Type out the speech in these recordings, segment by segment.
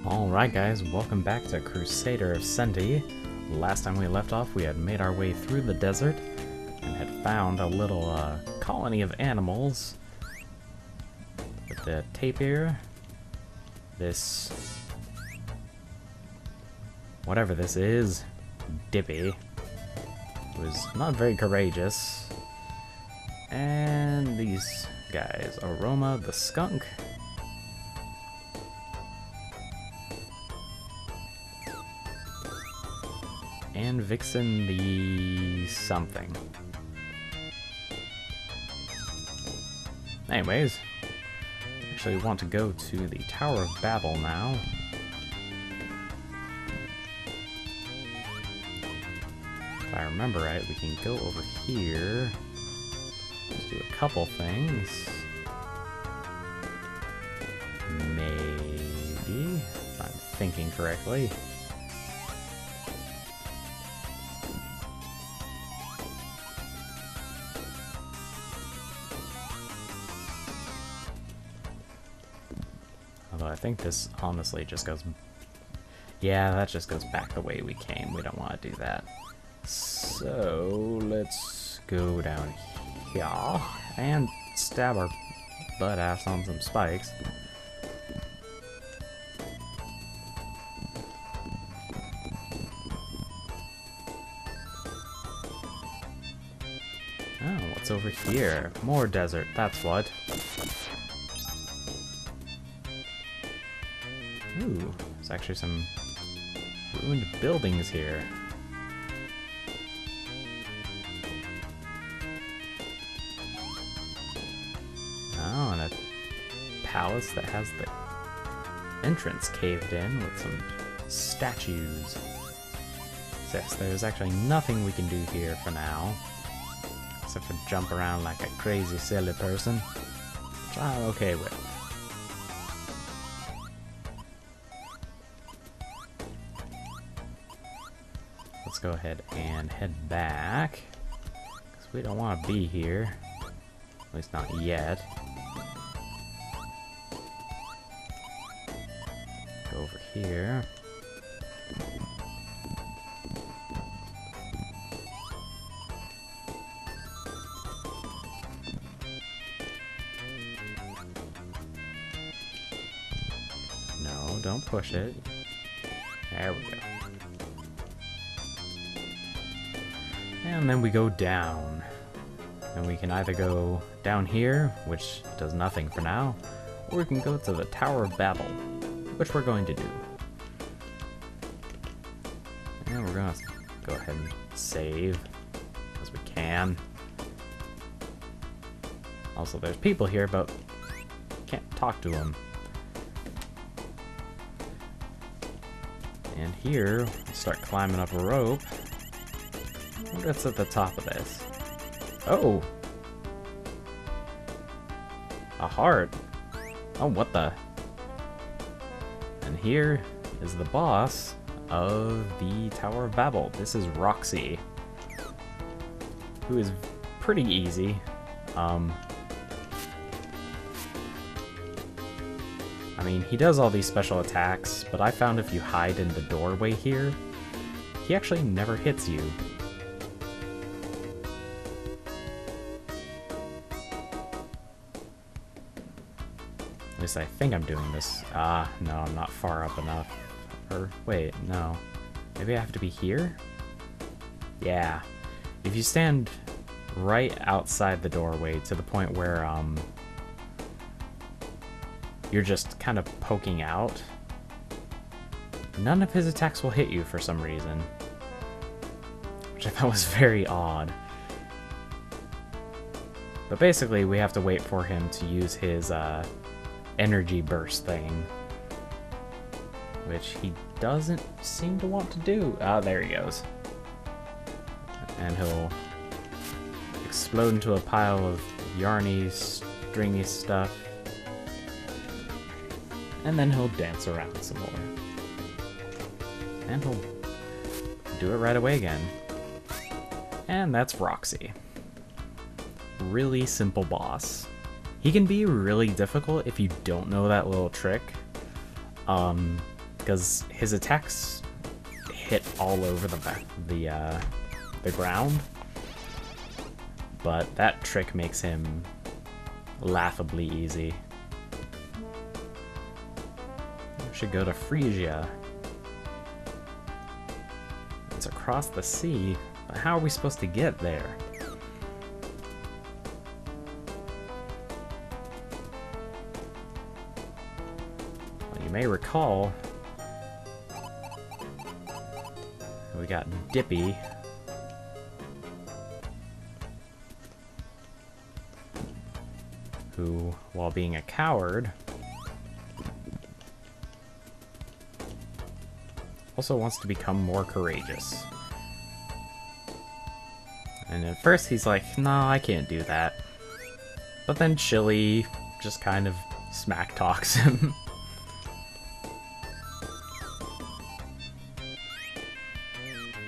Alright guys, welcome back to Crusader of Centy. Last time we left off, we had made our way through the desert and had found a little colony of animals. With the tapir, this, whatever this is, Dippy, was not very courageous. And these guys, Aroma the skunk, and Vixen the something. Anyways, I actually want to go to the Tower of Babel now. If I remember right, we can go over here. Let's do a couple things. Maybe, if I'm thinking correctly. Although I think this honestly just goes... Yeah, that just goes back the way we came. We don't want to do that. So, let's go down here and stab our butt ass on some spikes. Oh, what's over here? More desert, that's what. Ooh, there's actually some ruined buildings here. Oh, and a palace that has the entrance caved in with some statues. Yes, there's actually nothing we can do here for now, except for jump around like a crazy silly person, which I'm okay with. Let's go ahead and head back, because we don't want to be here, at least not yet. Go over here. No, don't push it. There we go. And then we go down. And we can either go down here, which does nothing for now, or we can go to the Tower of Babel, which we're going to do. And we're going to go ahead and save, as we can. Also, there's people here, but can't talk to them. And here, we'll start climbing up a rope. What's at the top of this? Oh! A heart! Oh, what the? And here is the boss of the Tower of Babel. This is Roxy, who is pretty easy. I mean, he does all these special attacks, but I found if you hide in the doorway here, he actually never hits you. At least I think I'm doing this. Ah, no, I'm not far up enough. Or, wait, no. Maybe I have to be here? Yeah. If you stand right outside the doorway to the point where, you're just kind of poking out, none of his attacks will hit you for some reason. Which I thought was very odd. But basically, we have to wait for him to use his, energy burst thing, which he doesn't seem to want to do. Ah, there he goes. And he'll explode into a pile of yarny, stringy stuff, and then he'll dance around some more. And he'll do it right away again. And that's Roxy. Really simple boss. He can be really difficult if you don't know that little trick. because his attacks hit all over the ground, but that trick makes him laughably easy. We should go to Freesia. It's across the sea, but how are we supposed to get there? Well, you may recall we got Dippy, who, while being a coward, also wants to become more courageous. And at first he's like, no, I can't do that. But then Chili just kind of smack talks him.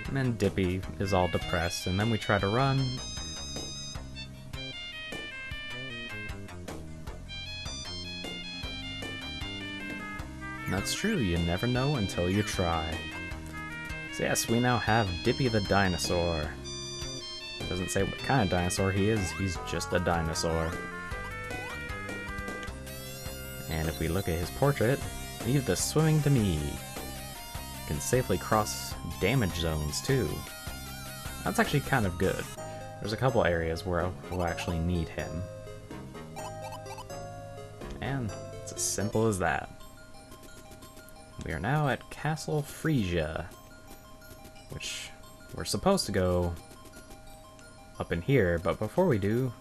And then Dippy is all depressed, and then we try to run. That's true, you never know until you try. So yes, we now have Dippy the dinosaur. It doesn't say what kind of dinosaur he is, he's just a dinosaur. And if we look at his portrait, leave the swimming to me. Can safely cross damage zones too. That's actually kind of good. There's a couple areas where we'll actually need him. And it's as simple as that. We are now at Castle Freesia, which we're supposed to go up in here, but before we do,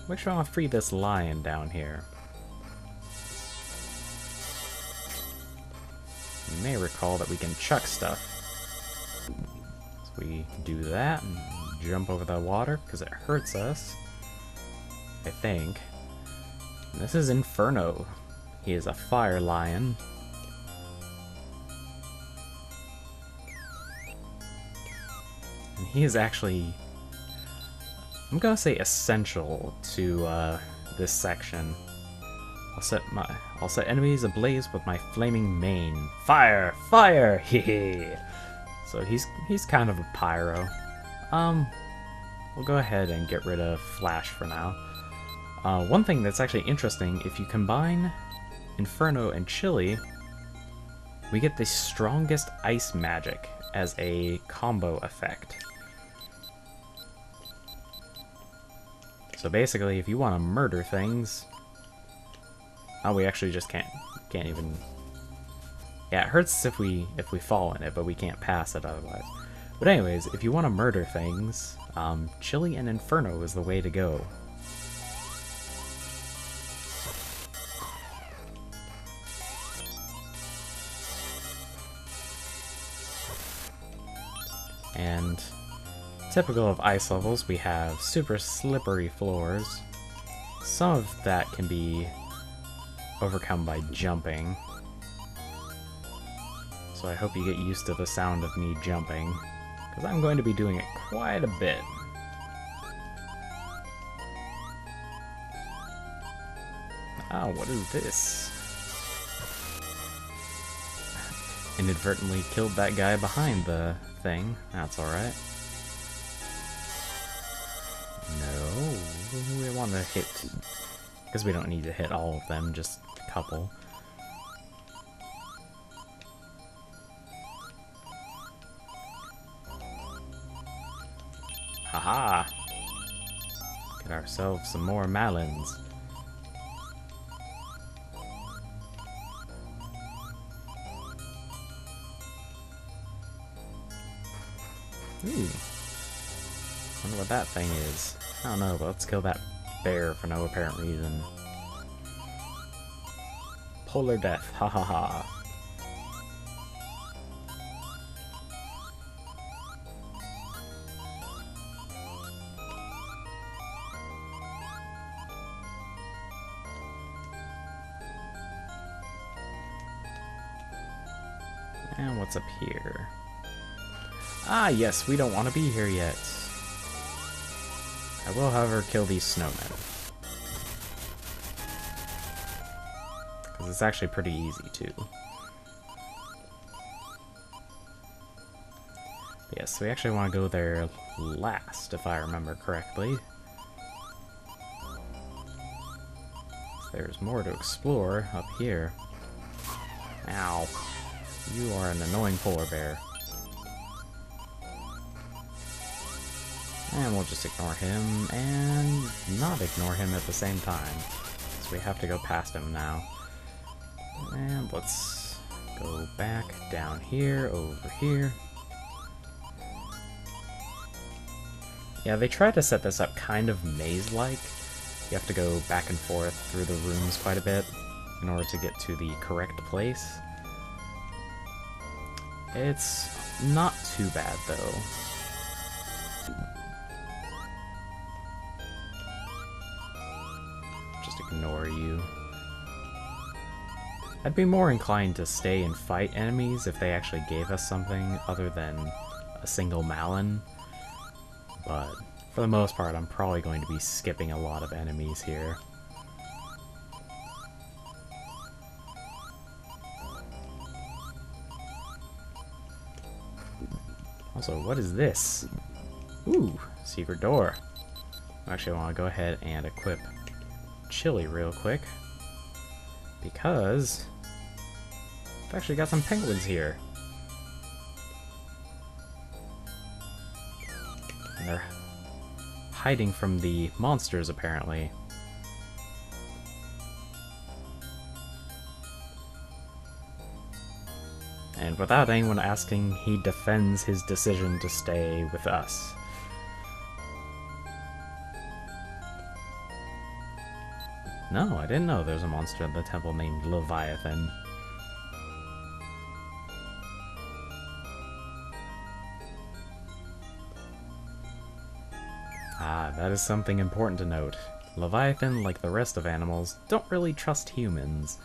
make sure I free this lion down here. You may recall that we can chuck stuff. So we do that and jump over the water because it hurts us, I think. And this is Inferno. He is a fire lion. And he is actually, I'm gonna say, essential to this section. I'll set enemies ablaze with my flaming mane. Fire! Fire! Hehe! So he's kind of a pyro. We'll go ahead and get rid of Flash for now. One thing that's actually interesting, if you combine Inferno and Chili, we get the strongest ice magic as a combo effect. So basically, if you want to murder things, oh, we actually just can't even. Yeah, it hurts if we fall in it, but we can't pass it otherwise. But anyways, if you want to murder things, Chili and Inferno is the way to go. And typical of ice levels, we have super slippery floors. Some of that can be overcome by jumping. So I hope you get used to the sound of me jumping, because I'm going to be doing it quite a bit. Oh, what is this? Inadvertently killed that guy behind the thing. That's alright. No, we want to hit, because we don't need to hit all of them, just a couple. Haha! Get ourselves some more Malins. Ooh. Wonder what that thing is. I don't know, but let's kill that bear for no apparent reason. Polar death, ha ha ha. And what's up here? Ah, yes, we don't want to be here yet. I will, however, kill these snowmen. Because it's actually pretty easy, too. this. We actually want to go there last, if I remember correctly. There's more to explore up here. Ow. You are an annoying polar bear. And we'll just ignore him, and not ignore him at the same time. So we have to go past him now. And let's go back down here, over here. Yeah, they try to set this up kind of maze-like. You have to go back and forth through the rooms quite a bit in order to get to the correct place. It's not too bad, though. Just ignore you. I'd be more inclined to stay and fight enemies if they actually gave us something other than a single Malin. But for the most part, I'm probably going to be skipping a lot of enemies here. Also, what is this? Ooh, secret door. Actually, I want to go ahead and equip Chili real quick, because I've actually got some penguins here. And they're hiding from the monsters, apparently. And without anyone asking, he defends his decision to stay with us. No, I didn't know there's a monster in the temple named Leviathan. Ah, that is something important to note. Leviathan, like the rest of animals, don't really trust humans.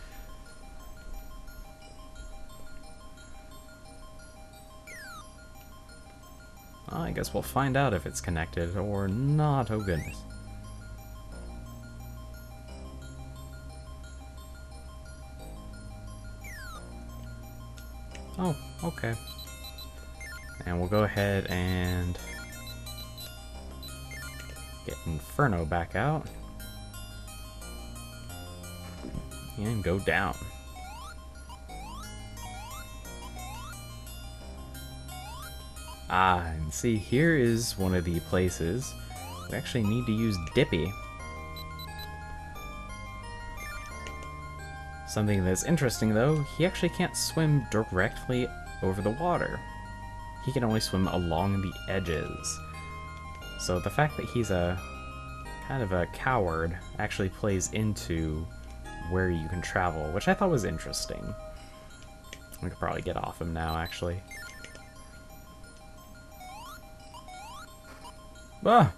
I guess we'll find out if it's connected or not. Oh goodness. Oh, okay. And we'll go ahead and get Inferno back out. And go down. Ah, and see, here is one of the places we actually need to use Dippy. Something that's interesting, though, he actually can't swim directly over the water. He can only swim along the edges. So the fact that he's a kind of a coward actually plays into where you can travel, which I thought was interesting. We could probably get off him now, actually. Ah!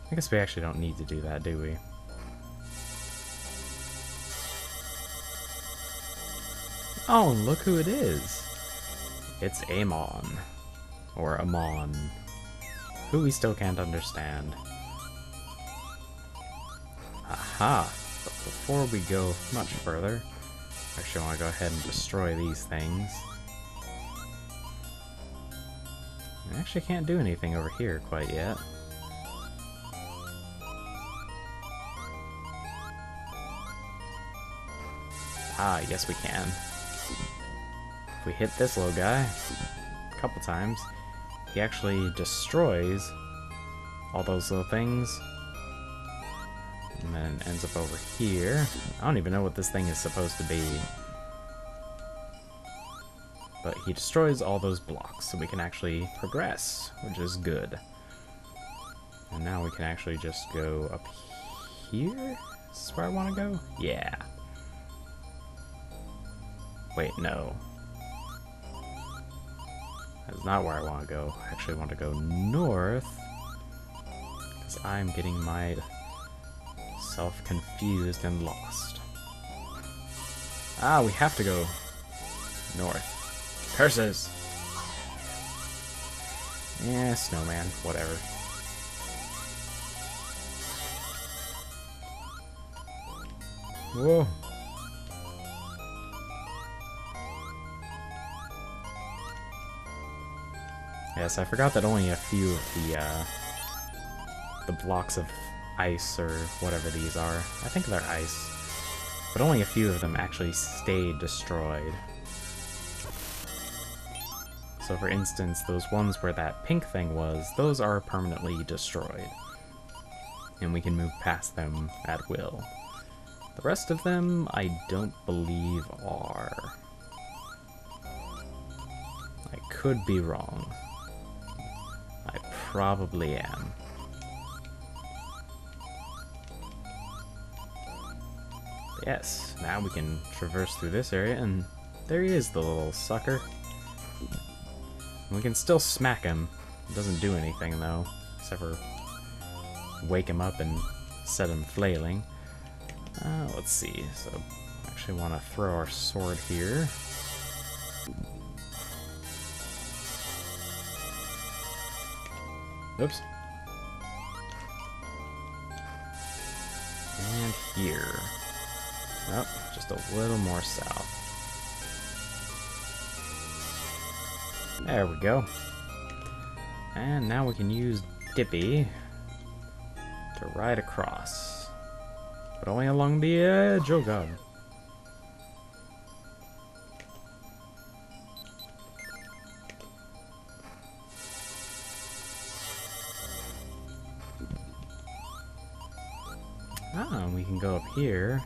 I guess we actually don't need to do that, do we? Oh, look who it is! It's Amon. Or Amon. Who we still can't understand. Aha! But before we go much further, actually I want to go ahead and destroy these things. I actually can't do anything over here quite yet. Ah, yes we can. If we hit this little guy a couple times, he actually destroys all those little things. And then ends up over here. I don't even know what this thing is supposed to be. But he destroys all those blocks, so we can actually progress, which is good. And now we can actually just go up here? Is this where I want to go? Yeah. Wait, no. That's not where I want to go. I actually want to go north, because I'm getting myself confused and lost. Ah, we have to go north. Curses! Yeah, snowman, whatever. Whoa. Yes, I forgot that only a few of the blocks of ice, or whatever these are, I think they're ice, but only a few of them actually stayed destroyed. So for instance, those ones where that pink thing was, those are permanently destroyed. And we can move past them at will. The rest of them, I don't believe are. I could be wrong. I probably am. Yes, now we can traverse through this area, and there he is, the little sucker. We can still smack him. It doesn't do anything, though, except for wake him up and set him flailing. Let's see. So, I actually want to throw our sword here. Oops. And here. Oh, just a little more south. There we go. And now we can use Dippy to ride across. But only along the edge. Oh god. Ah, we can go up here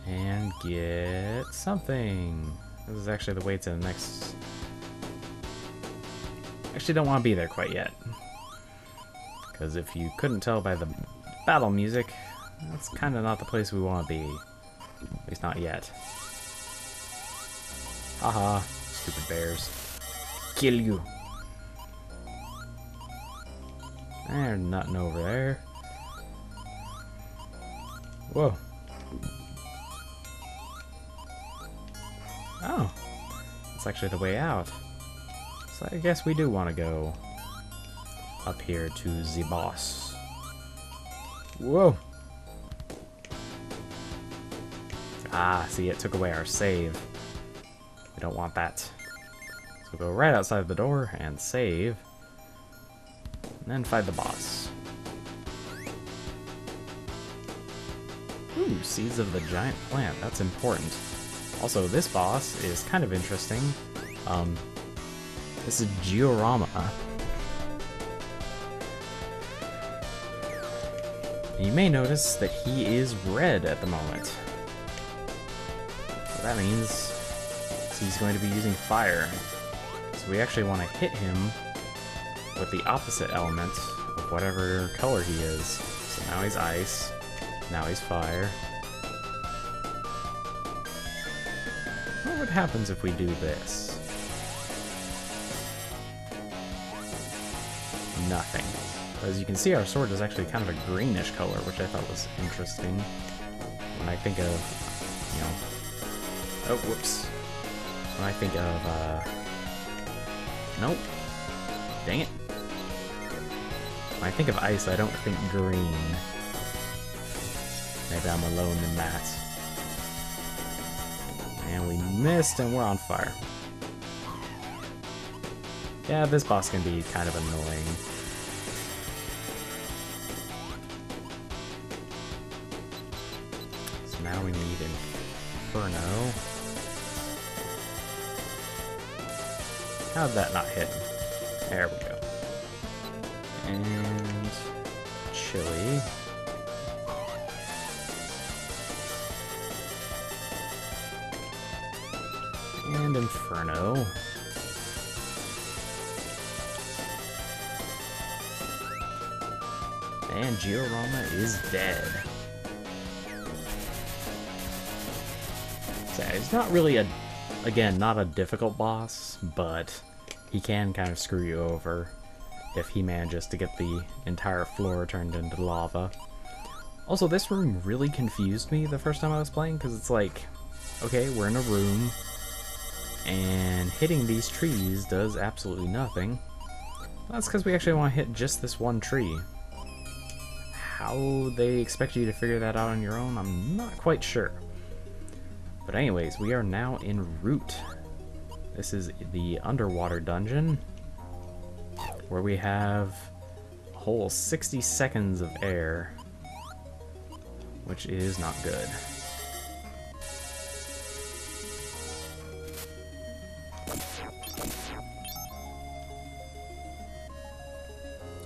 and get something. This is actually the way to the next... Actually, don't want to be there quite yet. Because if you couldn't tell by the battle music, that's kind of not the place we want to be. At least not yet. Haha, stupid bears. Kill you. There's nothing over there. Whoa. Oh. That's actually the way out. So I guess we do want to go up here to the boss. Whoa. Ah, see, it took away our save. We don't want that. So we'll go right outside the door and save. And then fight the boss. Ooh, seeds of the giant plant. That's important. Also, this boss is kind of interesting. This is Giorama. You may notice that he is red at the moment. So that means he's going to be using fire. So we actually want to hit him with the opposite element of whatever color he is. So now he's ice. Now he's fire. What happens if we do this? Nothing. As you can see, our sword is actually kind of a greenish color, which I thought was interesting. When I think of, you know... Oh, whoops. When I think of, Nope. Dang it. When I think of ice, I don't think green. Maybe I'm alone in that. And we missed, and we're on fire. Yeah, this boss can be kind of annoying. So now we need Inferno. How'd that not hit? There we go. And... Chili. And Inferno. And Giorama is dead. So he's not really a, again, not a difficult boss, but he can kind of screw you over if he manages to get the entire floor turned into lava. Also, this room really confused me the first time I was playing, because it's like, okay, we're in a room, and hitting these trees does absolutely nothing. That's because we actually want to hit just this one tree. How they expect you to figure that out on your own, I'm not quite sure. But anyways, we are now in Root. This is the underwater dungeon. where we have a whole 60 seconds of air, which is not good.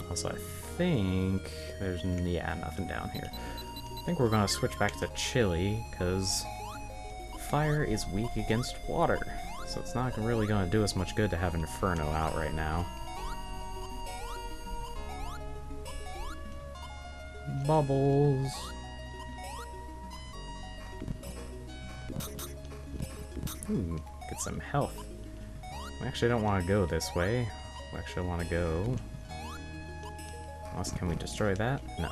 Also, I think there's, yeah, nothing down here. I think we're gonna switch back to chili, because fire is weak against water. So it's not really gonna do us much good to have Inferno out right now. Bubbles. Ooh, get some health. We actually don't want to go this way. We actually want to go... Unless, can we destroy that? No.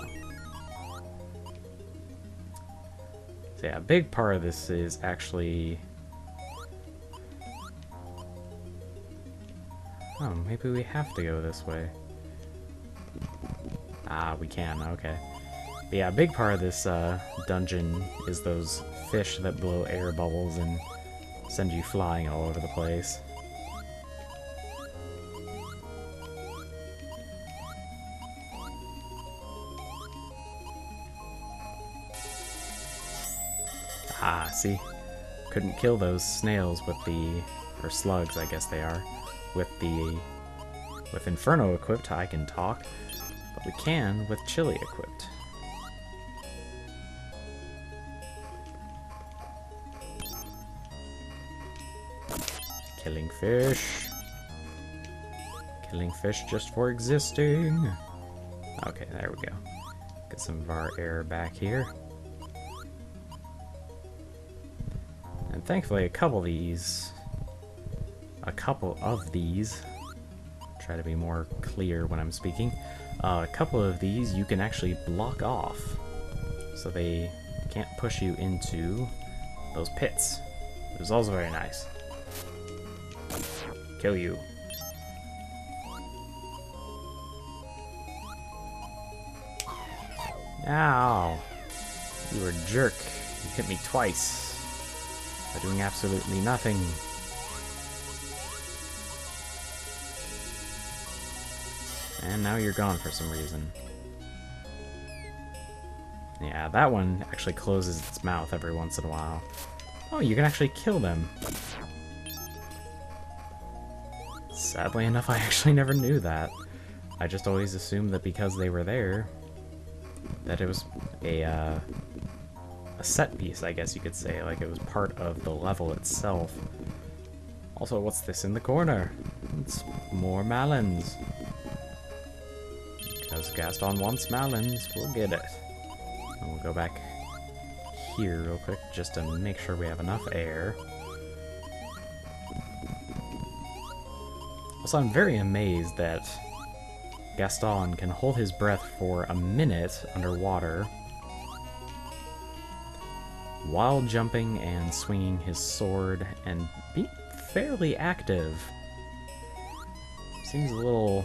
So yeah, a big part of this is actually... Oh, maybe we have to go this way. Ah, we can, okay. But yeah, a big part of this dungeon is those fish that blow air bubbles and send you flying all over the place. Ah, see? Couldn't kill those snails with the... or slugs, I guess they are. With Inferno equipped, I can talk. But we can with Chili equipped. Killing fish. Killing fish just for existing. Okay, there we go. Get some of our air back here. And thankfully a couple of these, try to be more clear when I'm speaking, a couple of these you can actually block off, so they can't push you into those pits, which is also very nice. Kill you. Ow! You were a jerk. You hit me twice by doing absolutely nothing. And now you're gone for some reason. Yeah, that one actually closes its mouth every once in a while. Oh, you can actually kill them. Sadly enough, I actually never knew that. I just always assumed that because they were there, that it was a set piece, I guess you could say. Like, it was part of the level itself. Also, what's this in the corner? It's more melons. Because Gaston wants melons, we'll get it. And we'll go back here real quick just to make sure we have enough air. Also, I'm very amazed that Gaston can hold his breath for a minute underwater while jumping and swinging his sword and being fairly active. Seems a little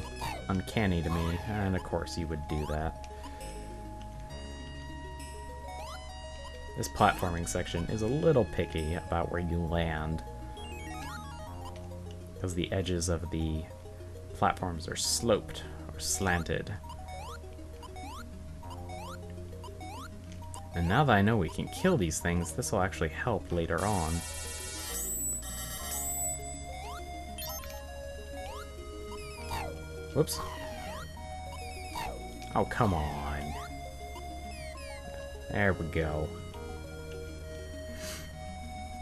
uncanny to me, and of course he would do that. This platforming section is a little picky about where you land, because the edges of the platforms are sloped or slanted. And now that I know we can kill these things, this will actually help later on. Whoops. Oh, come on. There we go.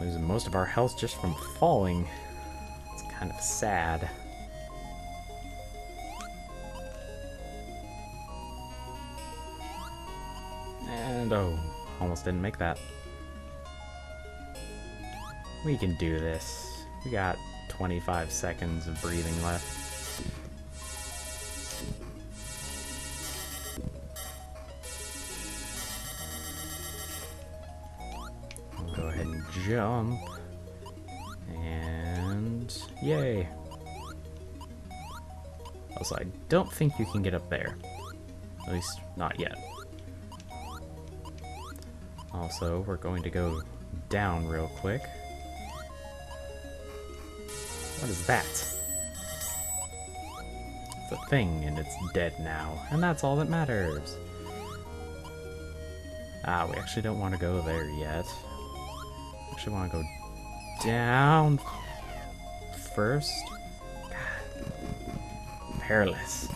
Losing most of our health just from falling. It's kind of sad. And oh, almost didn't make that. We can do this. We got 25 seconds of breathing left. We'll go ahead and jump. And yay. Also, I don't think you can get up there. At least, not yet. Also, we're going to go down real quick. What is that? It's a thing, and it's dead now, and that's all that matters. Ah, we actually don't want to go there yet. We actually want to go down first. God. Perilous.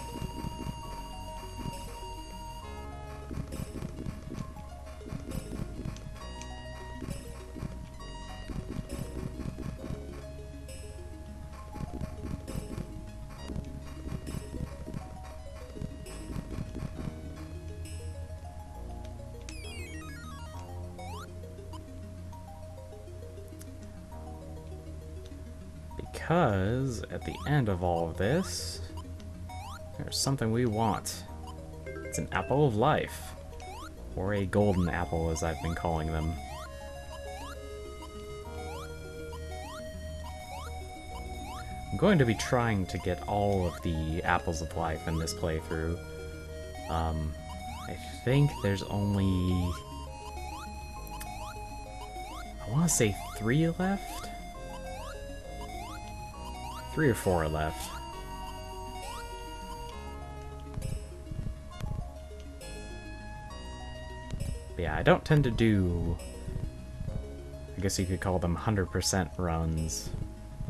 Because at the end of all of this, there's something we want. It's an apple of life. Or a golden apple, as I've been calling them. I'm going to be trying to get all of the apples of life in this playthrough. I think there's only... I want to say 3 left? 3 or 4 left. But yeah, I don't tend to do, I guess you could call them 100% runs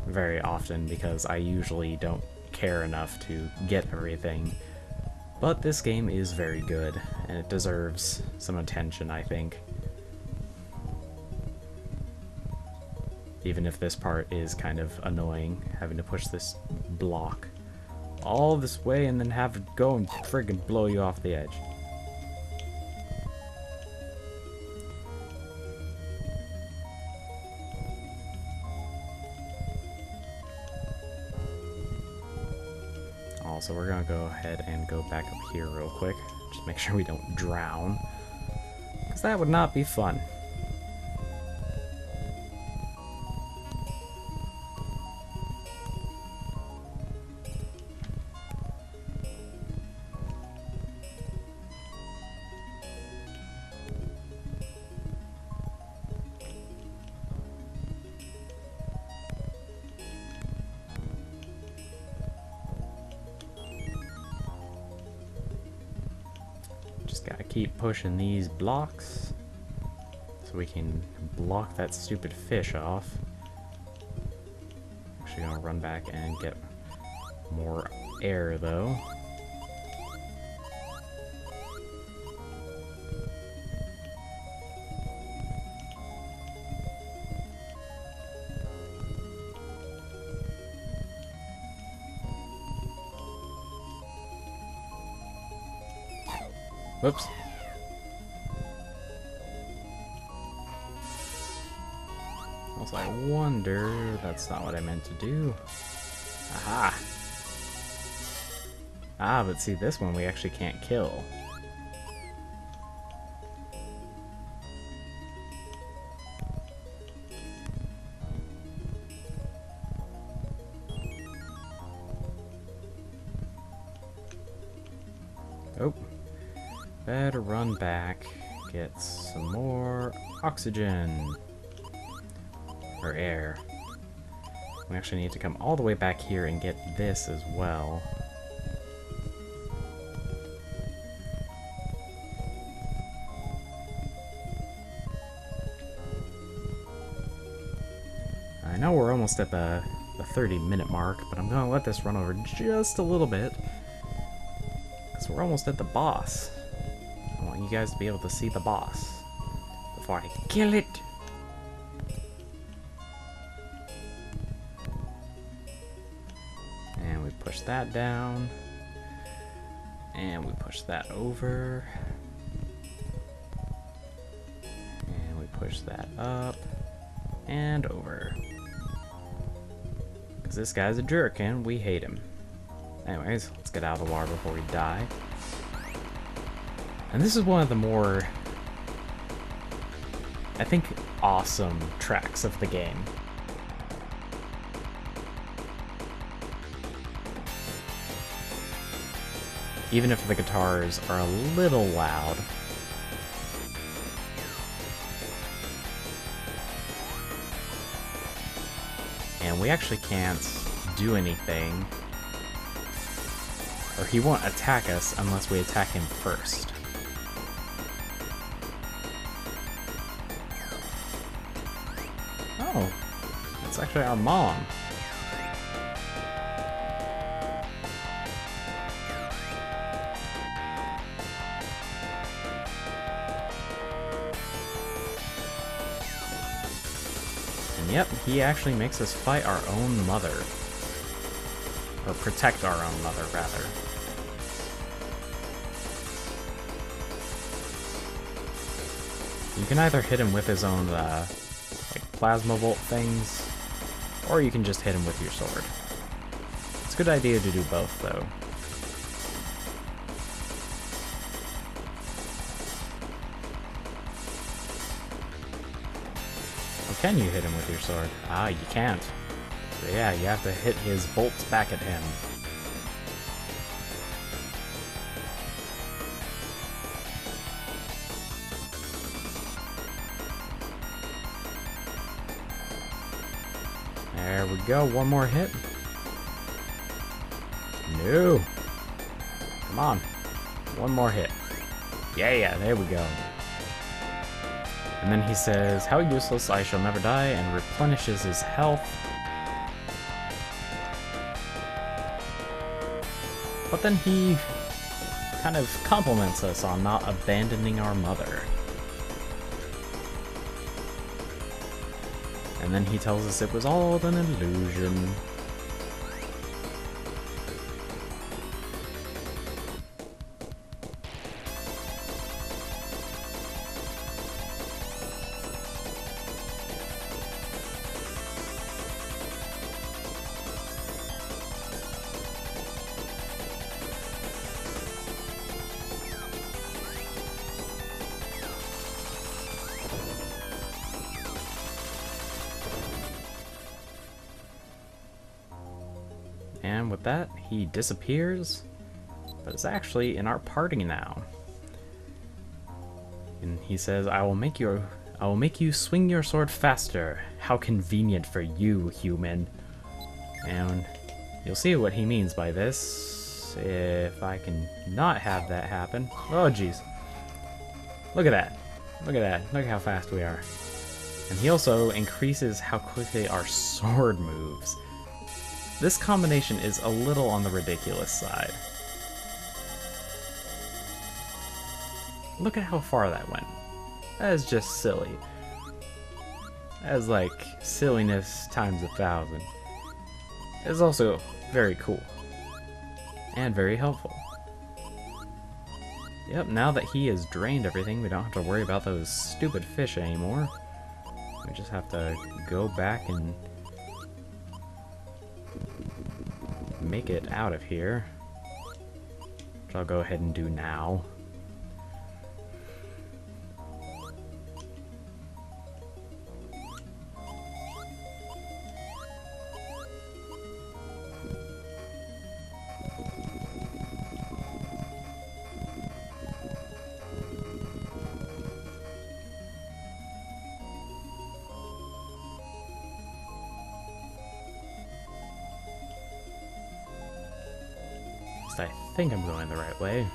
very often because I usually don't care enough to get everything. But this game is very good, and it deserves some attention, I think. Even if this part is kind of annoying, having to push this block all this way and then have it go and friggin' blow you off the edge. Also, we're gonna go ahead and go back up here real quick. Just make sure we don't drown, because that would not be fun. Gotta keep pushing these blocks so we can block that stupid fish off. Actually gonna run back and get more air though. Whoops. Also, I wonder... That's not what I meant to do. Aha! Ah, but see, this one we actually can't kill. Oh. Better run back, get some more oxygen. Or air. We actually need to come all the way back here and get this as well. I know we're almost at the 30-minute mark, but I'm gonna let this run over just a little bit. Because we're almost at the boss. I want you guys to be able to see the boss before I kill it. And we push that down. And we push that over. And we push that up and over. Because this guy's a jerk and we hate him. Anyways, let's get out of the water before we die. And this is one of the more, I think, awesome tracks of the game. Even if the guitars are a little loud. And we actually can't do anything Or he won't attack us unless we attack him first. Oh, that's actually our mom. And yep, he actually makes us fight our own mother. Or protect our own mother, rather. You can either hit him with his own, like, plasma bolt things, or you can just hit him with your sword. It's a good idea to do both, though. Or can you hit him with your sword? Ah, you can't. So yeah, you have to hit his bolts back at him. There we go, one more hit. No! Come on, one more hit. Yeah, there we go. And then he says, "How useless, I shall never die," and replenishes his health. But then he kind of compliments us on not abandoning our mother. And then he tells us it was all an illusion. And with that, he disappears, but is actually in our party now. And he says, I will make you swing your sword faster. How convenient for you, human." And you'll see what he means by this, if I can not have that happen. Oh, jeez. Look at that. Look at that. Look how fast we are. And he also increases how quickly our sword moves. This combination is a little on the ridiculous side. Look at how far that went. That is just silly. That is like silliness times 1,000. It's also very cool. And very helpful. Yep, now that he has drained everything, we don't have to worry about those stupid fish anymore. We just have to go back and make it out of here, which I'll go ahead and do now. I think I'm going the right way.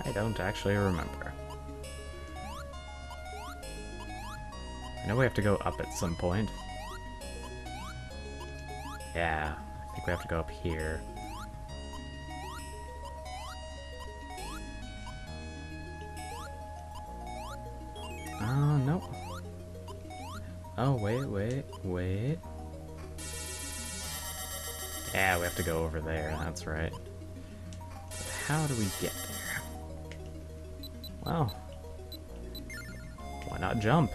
I don't actually remember. I know we have to go up at some point. Yeah, I think we have to go up here. No. Oh, wait. Yeah, we have to go over there, that's right. How do we get there? Well, why not jump?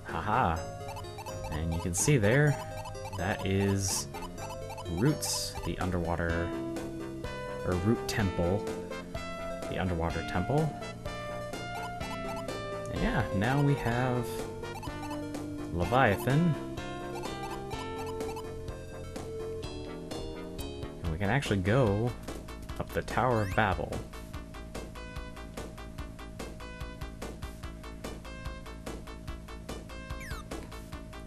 Haha. And you can see there, that is Roots, the underwater, or Root Temple, the underwater temple. And yeah, now we have Leviathan. Can actually go up the Tower of Babel.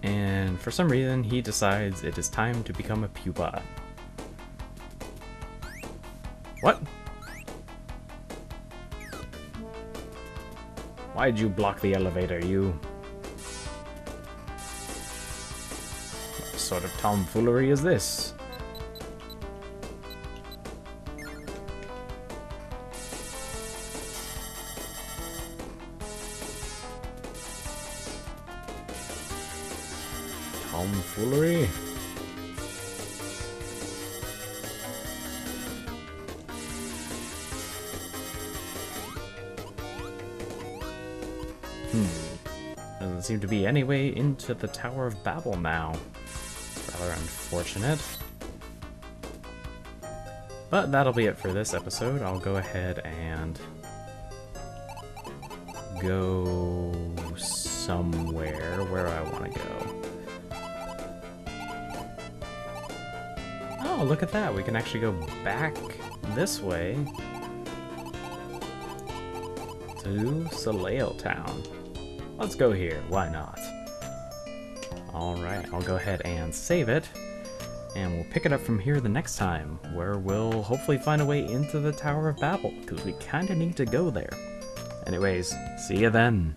And for some reason, he decides it is time to become a pupa. What? Why'd you block the elevator, you? What sort of tomfoolery is this? Tomfoolery? Doesn't seem to be any way into the Tower of Babel now. Rather unfortunate. But that'll be it for this episode. I'll go ahead and go somewhere where I want to go. Oh, look at that. We can actually go back this way to Soleil Town. Let's go here. Why not? Alright, I'll go ahead and save it. And we'll pick it up from here the next time, where we'll hopefully find a way into the Tower of Babel, because we kind of need to go there. Anyways, see you then.